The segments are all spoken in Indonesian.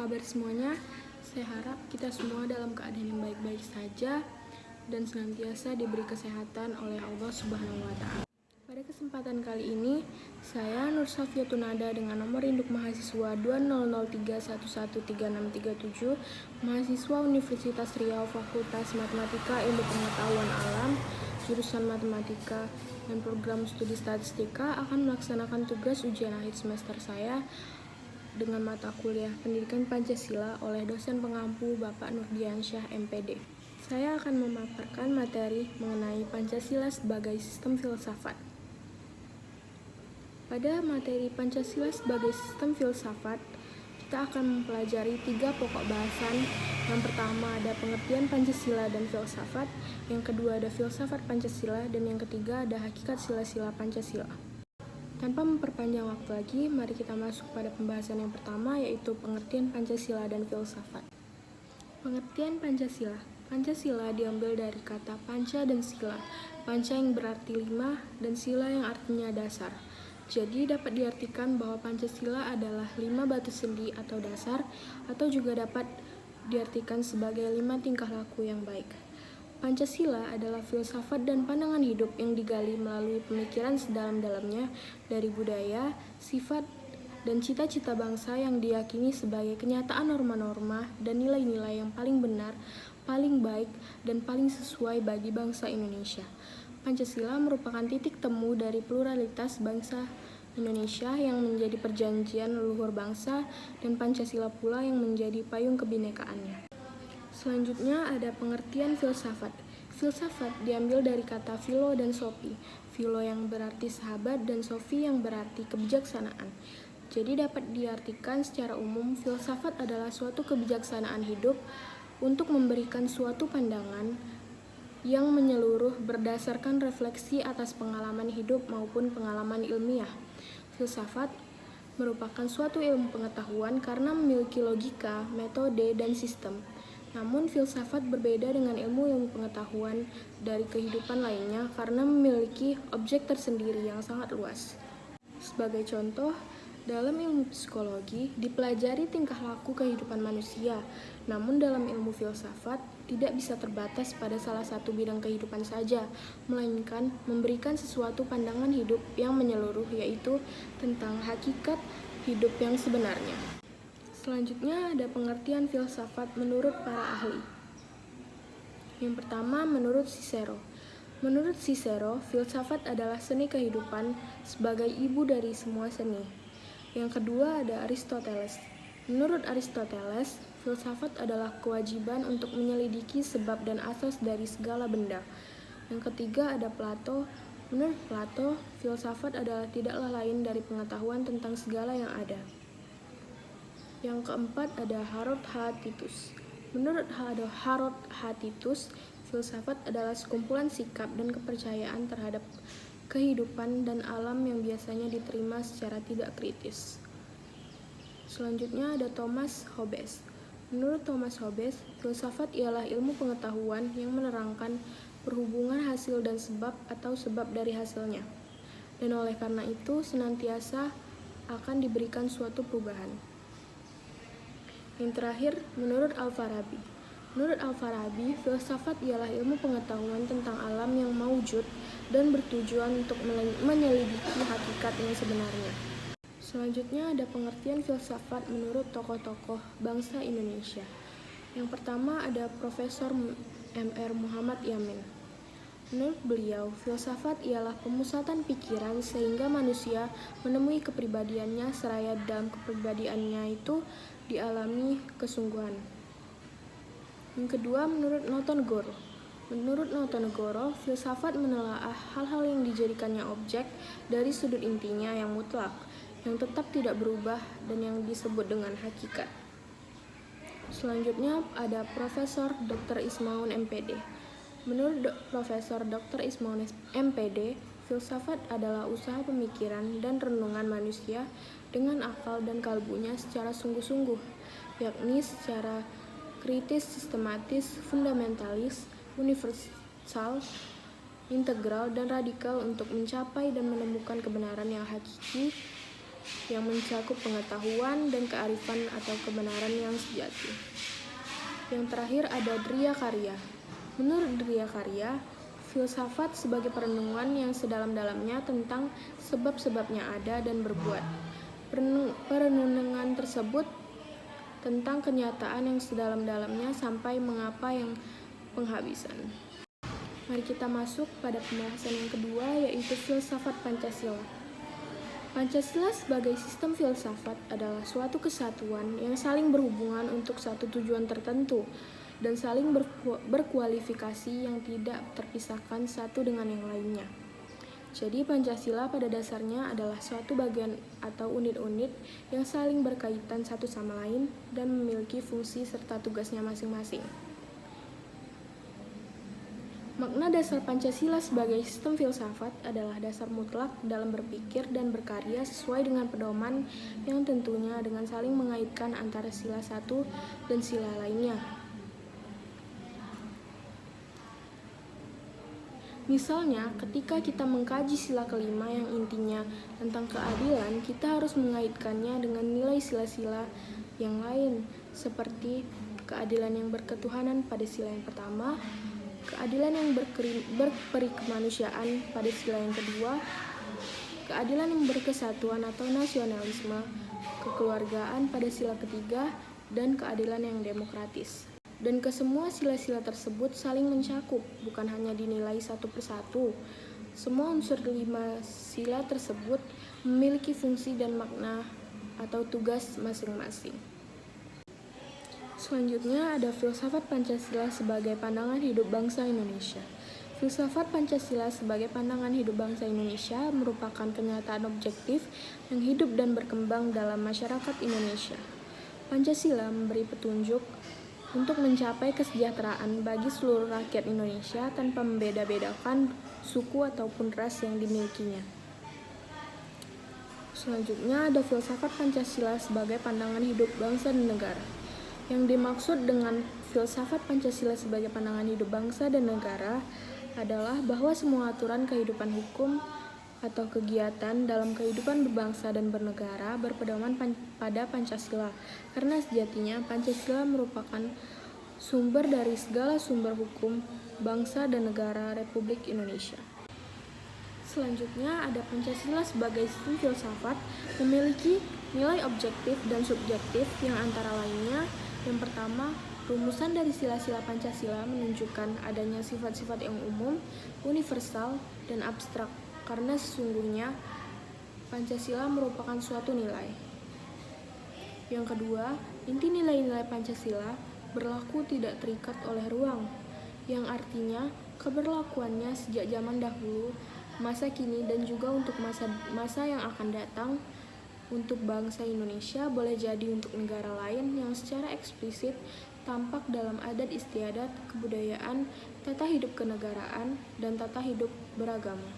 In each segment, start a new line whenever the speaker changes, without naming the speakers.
kabar semuanya? Saya harap kita semua dalam keadaan yang baik-baik saja dan senantiasa diberi kesehatan oleh Allah Subhanahu wa Ta'ala. Pada kesempatan kali ini, saya Nur Safia Tunada dengan nomor induk mahasiswa 2003113637, mahasiswa Universitas Riau Fakultas Matematika Ilmu Pengetahuan Alam, jurusan Matematika dan Program Studi Statistika akan melaksanakan tugas ujian akhir semester saya dengan mata kuliah Pendidikan Pancasila oleh dosen pengampu Bapak Nurdiansyah MPD. Saya akan memaparkan materi mengenai Pancasila sebagai sistem filsafat. Pada materi Pancasila sebagai sistem filsafat, kita akan mempelajari 3 pokok bahasan. Yang pertama ada pengertian Pancasila dan filsafat, yang kedua ada filsafat Pancasila, dan yang ketiga ada hakikat sila-sila Pancasila. Tanpa memperpanjang waktu lagi, mari kita masuk pada pembahasan yang pertama, yaitu pengertian Pancasila dan filsafat. Pengertian Pancasila. Pancasila diambil dari kata panca dan sila. Panca yang berarti 5 dan sila yang artinya dasar. Jadi dapat diartikan bahwa Pancasila adalah 5 batu sendi atau dasar, atau juga dapat diartikan sebagai 5 tingkah laku yang baik. Pancasila adalah filsafat dan pandangan hidup yang digali melalui pemikiran sedalam-dalamnya dari budaya, sifat, dan cita-cita bangsa yang diyakini sebagai kenyataan norma-norma dan nilai-nilai yang paling benar, paling baik, dan paling sesuai bagi bangsa Indonesia. Pancasila merupakan titik temu dari pluralitas bangsa Indonesia yang menjadi perjanjian leluhur bangsa, dan Pancasila pula yang menjadi payung kebinekaannya. Selanjutnya ada pengertian filsafat. Filsafat diambil dari kata philo dan sophie. Philo yang berarti sahabat dan sophie yang berarti kebijaksanaan. Jadi dapat diartikan secara umum, filsafat adalah suatu kebijaksanaan hidup untuk memberikan suatu pandangan yang menyeluruh berdasarkan refleksi atas pengalaman hidup maupun pengalaman ilmiah. Filsafat merupakan suatu ilmu pengetahuan karena memiliki logika, metode, dan sistem. Namun filsafat berbeda dengan ilmu pengetahuan dari kehidupan lainnya karena memiliki objek tersendiri yang sangat luas. Sebagai contoh, dalam ilmu psikologi dipelajari tingkah laku kehidupan manusia, namun dalam ilmu filsafat tidak bisa terbatas pada salah satu bidang kehidupan saja, melainkan memberikan sesuatu pandangan hidup yang menyeluruh, yaitu tentang hakikat hidup yang sebenarnya. Selanjutnya ada pengertian filsafat menurut para ahli. Yang pertama, menurut Cicero. Menurut Cicero, filsafat adalah seni kehidupan sebagai ibu dari semua seni. Yang kedua ada Aristoteles. Menurut Aristoteles, filsafat adalah kewajiban untuk menyelidiki sebab dan asas dari segala benda. Yang ketiga ada Plato. Menurut Plato, filsafat adalah tidaklah lain dari pengetahuan tentang segala yang ada. Yang keempat ada Harold H. Titus. Menurut Harold H. Titus, filsafat adalah sekumpulan sikap dan kepercayaan terhadap kehidupan dan alam yang biasanya diterima secara tidak kritis. Selanjutnya ada Thomas Hobbes. Menurut Thomas Hobbes, filsafat ialah ilmu pengetahuan yang menerangkan perhubungan hasil dan sebab atau sebab dari hasilnya. Dan oleh karena itu senantiasa akan diberikan suatu perubahan. Yang terakhir, menurut Al-Farabi. Menurut Al-Farabi, filsafat ialah ilmu pengetahuan tentang alam yang maujud dan bertujuan untuk menyelidiki hakikat yang sebenarnya. Selanjutnya ada pengertian filsafat menurut tokoh-tokoh bangsa Indonesia. Yang pertama ada Profesor Mr. Muhammad Yamin. Menurut beliau, filsafat ialah pemusatan pikiran sehingga manusia menemui kepribadiannya seraya dalam kepribadiannya itu dialami kesungguhan. Yang kedua, menurut Notonegoro. Menurut Notonegoro, filsafat menelaah hal-hal yang dijadikannya objek dari sudut intinya yang mutlak, yang tetap tidak berubah dan yang disebut dengan hakikat. Selanjutnya ada Profesor Dr. Ismaun MPD. Menurut Profesor Dr. Ismaun MPD, filsafat adalah usaha pemikiran dan renungan manusia dengan akal dan kalbunya secara sungguh-sungguh, yakni secara kritis, sistematis, fundamentalis, universal, integral, dan radikal untuk mencapai dan menemukan kebenaran yang hakiki yang mencakup pengetahuan dan kearifan atau kebenaran yang sejati. Yang terakhir ada Driya Karya. Menurut Driya Karya, filsafat sebagai perenungan yang sedalam-dalamnya tentang sebab-sebabnya ada dan berbuat. Perenungan tersebut tentang kenyataan yang sedalam-dalamnya sampai mengapa yang penghabisan. Mari kita masuk pada pembahasan yang kedua, yaitu filsafat Pancasila. Pancasila sebagai sistem filsafat adalah suatu kesatuan yang saling berhubungan untuk satu tujuan tertentu dan saling berkualifikasi yang tidak terpisahkan satu dengan yang lainnya. Jadi Pancasila pada dasarnya adalah suatu bagian atau unit-unit yang saling berkaitan satu sama lain dan memiliki fungsi serta tugasnya masing-masing. Makna dasar Pancasila sebagai sistem filsafat adalah dasar mutlak dalam berpikir dan berkarya sesuai dengan pedoman yang tentunya dengan saling mengaitkan antara sila satu dan sila lainnya. Misalnya, ketika kita mengkaji sila kelima yang intinya tentang keadilan, kita harus mengaitkannya dengan nilai sila-sila yang lain, seperti keadilan yang berketuhanan pada sila yang pertama, keadilan yang berperikemanusiaan pada sila yang kedua, keadilan yang berkesatuan atau nasionalisme, kekeluargaan pada sila ketiga, dan keadilan yang demokratis. Dan kesemua sila-sila tersebut saling mencakup, bukan hanya dinilai satu persatu. Semua unsur 5 sila tersebut memiliki fungsi dan makna atau tugas masing-masing. Selanjutnya ada filsafat Pancasila sebagai pandangan hidup bangsa Indonesia. Filsafat Pancasila sebagai pandangan hidup bangsa Indonesia merupakan kenyataan objektif yang hidup dan berkembang dalam masyarakat Indonesia. Pancasila memberi petunjuk untuk mencapai kesejahteraan bagi seluruh rakyat Indonesia tanpa membeda-bedakan suku ataupun ras yang dimilikinya. Selanjutnya ada filsafat Pancasila sebagai pandangan hidup bangsa dan negara. Yang dimaksud dengan filsafat Pancasila sebagai pandangan hidup bangsa dan negara adalah bahwa semua aturan kehidupan hukum atau kegiatan dalam kehidupan berbangsa dan bernegara berpedoman pada Pancasila, karena sejatinya Pancasila merupakan sumber dari segala sumber hukum bangsa dan negara Republik Indonesia. Selanjutnya ada Pancasila sebagai sistem filsafat memiliki nilai objektif dan subjektif yang antara lainnya: yang pertama, rumusan dari sila-sila Pancasila menunjukkan adanya sifat-sifat yang umum, universal, dan abstrak, karena sesungguhnya Pancasila merupakan suatu nilai. Yang kedua, inti nilai-nilai Pancasila berlaku tidak terikat oleh ruang, yang artinya keberlakuannya sejak zaman dahulu, masa kini, dan juga untuk masa yang akan datang. Untuk bangsa Indonesia boleh jadi untuk negara lain yang secara eksplisit tampak dalam adat istiadat, kebudayaan, tata hidup kenegaraan, dan tata hidup beragama.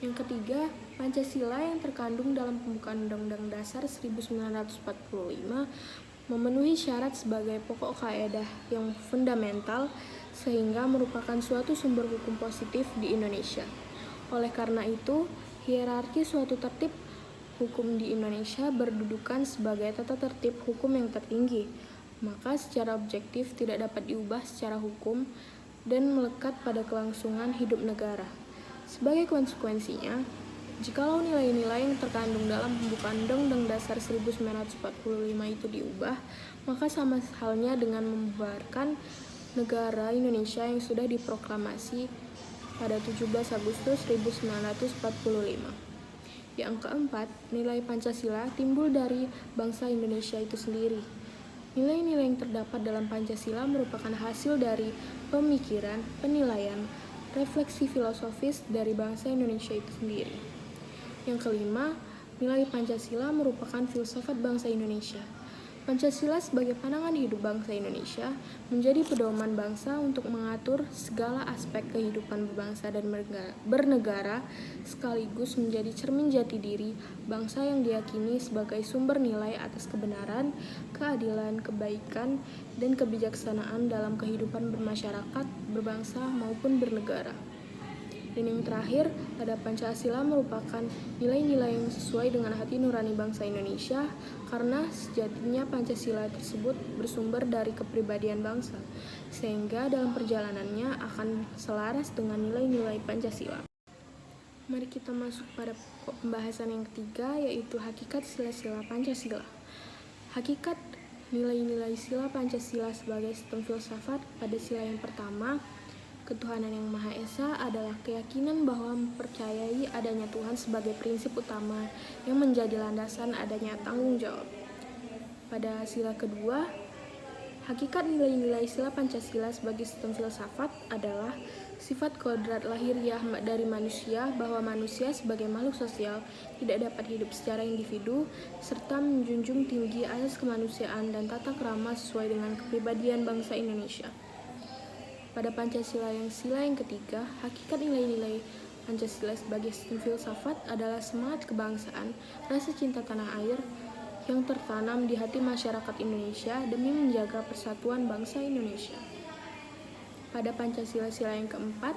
Yang ketiga, Pancasila yang terkandung dalam pembukaan Undang-Undang Dasar 1945 memenuhi syarat sebagai pokok kaidah yang fundamental sehingga merupakan suatu sumber hukum positif di Indonesia. Oleh karena itu, hierarki suatu tertib hukum di Indonesia berdudukan sebagai tata tertib hukum yang tertinggi, maka secara objektif tidak dapat diubah secara hukum dan melekat pada kelangsungan hidup negara. Sebagai konsekuensinya, jikalau nilai-nilai yang terkandung dalam pembukaan Undang-Undang Dasar 1945 itu diubah, maka sama halnya dengan membubarkan negara Indonesia yang sudah diproklamasi pada 17 Agustus 1945. Yang keempat, nilai Pancasila timbul dari bangsa Indonesia itu sendiri. Nilai-nilai yang terdapat dalam Pancasila merupakan hasil dari pemikiran, penilaian, refleksi filosofis dari bangsa Indonesia itu sendiri. Yang kelima, nilai Pancasila merupakan filsafat bangsa Indonesia. Pancasila sebagai pandangan hidup bangsa Indonesia menjadi pedoman bangsa untuk mengatur segala aspek kehidupan berbangsa dan bernegara, sekaligus menjadi cermin jati diri bangsa yang diyakini sebagai sumber nilai atas kebenaran, keadilan, kebaikan, dan kebijaksanaan dalam kehidupan bermasyarakat, berbangsa, maupun bernegara. Dan yang terakhir, ada Pancasila merupakan nilai-nilai yang sesuai dengan hati nurani bangsa Indonesia karena sejatinya Pancasila tersebut bersumber dari kepribadian bangsa, sehingga dalam perjalanannya akan selaras dengan nilai-nilai Pancasila. Mari kita masuk pada pembahasan yang ketiga, yaitu hakikat sila-sila Pancasila. Hakikat nilai-nilai sila Pancasila sebagai sistem filsafat pada sila yang pertama, ketuhanan yang Maha Esa adalah keyakinan bahwa mempercayai adanya Tuhan sebagai prinsip utama yang menjadi landasan adanya tanggung jawab. Pada sila kedua, hakikat nilai-nilai sila Pancasila sebagai sistem filsafat adalah sifat kodrat lahiriah dari manusia bahwa manusia sebagai makhluk sosial tidak dapat hidup secara individu serta menjunjung tinggi asas kemanusiaan dan tata krama sesuai dengan kepribadian bangsa Indonesia. Pada Pancasila yang sila yang ketiga, hakikat nilai-nilai Pancasila sebagai sistem filsafat adalah semangat kebangsaan, rasa cinta tanah air yang tertanam di hati masyarakat Indonesia demi menjaga persatuan bangsa Indonesia. Pada Pancasila sila yang keempat,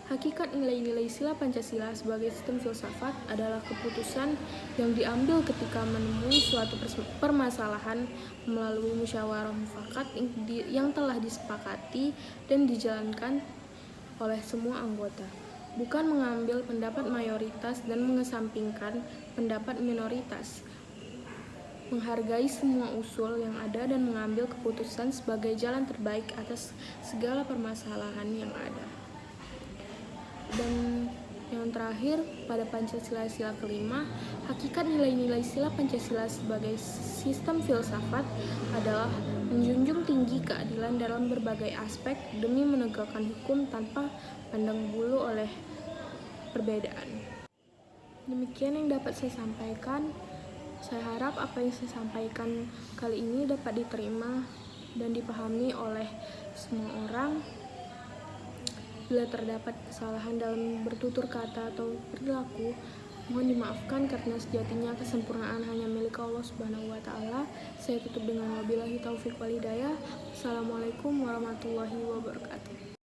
hakikat nilai-nilai sila Pancasila sebagai sistem filsafat adalah keputusan yang diambil ketika menemui suatu permasalahan melalui musyawarah mufakat yang telah disepakati dan dijalankan oleh semua anggota, bukan mengambil pendapat mayoritas dan mengesampingkan pendapat minoritas, menghargai semua usul yang ada dan mengambil keputusan sebagai jalan terbaik atas segala permasalahan yang ada. Dan yang terakhir, pada Pancasila sila kelima, hakikat nilai-nilai sila Pancasila sebagai sistem filsafat adalah menjunjung tinggi keadilan dalam berbagai aspek demi menegakkan hukum tanpa pandang bulu oleh perbedaan. Demikian yang dapat saya sampaikan. Saya harap apa yang saya sampaikan kali ini dapat diterima dan dipahami oleh semua orang. Bila terdapat kesalahan dalam bertutur kata atau perilaku, mohon dimaafkan karena sejatinya kesempurnaan hanya milik Allah Subhanahu wa Ta'ala. Saya tutup dengan wabillahi taufiq wal hidayah. Assalamualaikum warahmatullahi wabarakatuh.